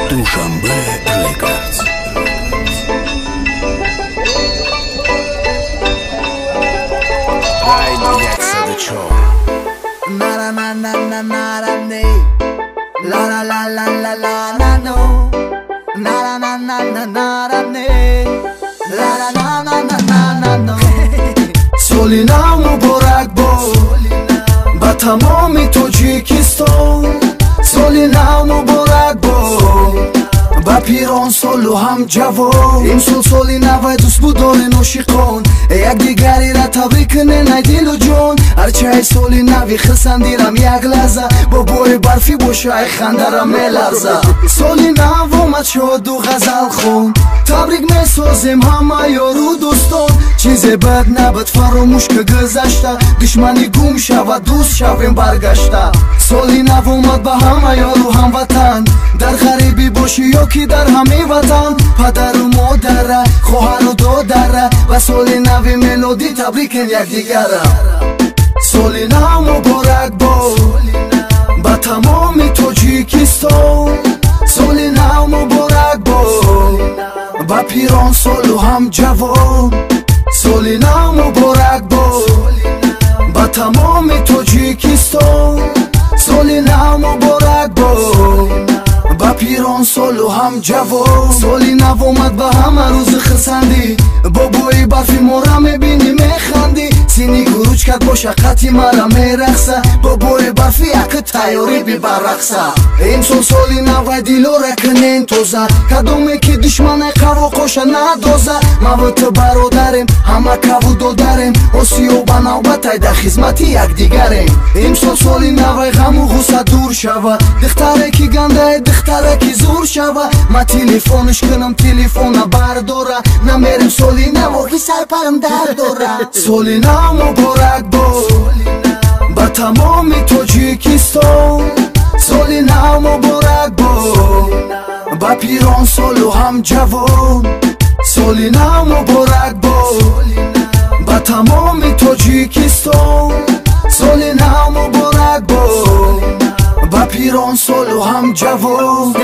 Dushanbe Records. Raylo yaksa the chor. Na na na na na na na ne. La la la la la la la no. Na na na na na na na ne. La la la la la la la no. Solina muborak bo. Ba tamomi Tojikiston. Solina muborak bo. با پیران سال و هم جوان امسال سالی نوی دوست بود داره نوشیقان یک دیگری را تبریک کنه دل و جان هرچه سالی نوی خسندیرم یک لحظه با بوی برفی باشه ای خنده را میلرزه سالی نو آمد شد و غزل خون تبریک میسازیم همه یارو دوستان چیز بد نبد فراموش که گذشته دشمنی گم شود دوست شویم برگشته سالی نو آمد به همه یارو هموطن در غریبی باشی یا که در همه وطن پدر و مادر خواهر و دادر و سال نو ملودی تبریکن یک دیگره سال نو مبارک با با تمام تاجیکستان سال نو مبارک با پیران سال و هم جوان سال نو مبارک با تمام تاجیکستان سال نو مبارک با پیران سال و هم جوان سالی نو آمد به همه روز خسندی با بوی برفی ما را میبینی میخندی سینی گروج کرد با شقتی مرا میرخصه با بوی برفی یک تیاری بی برقصه امسال سالی نو دیلو را کنین توزه کدومی که دشمن قوا قوشه ندازه ما و تو برادریم همه کبو دادریم آسی و بنوبت در خدمت یک دیگریم امسال سالی نو غم و غصه دور شود دختره که گنده دختره که زور شود ما تلفونش کنم تلفون برداره نمیرم سالی نو که سرپرم در دوره سالی نو مبارک با تمام تاجیکستان سالی نو مبارک با پیران سال و هم جوان سالی نو مبارک با تمام تاجیکستان سالی نو مبارک با پیران سال و هم جوان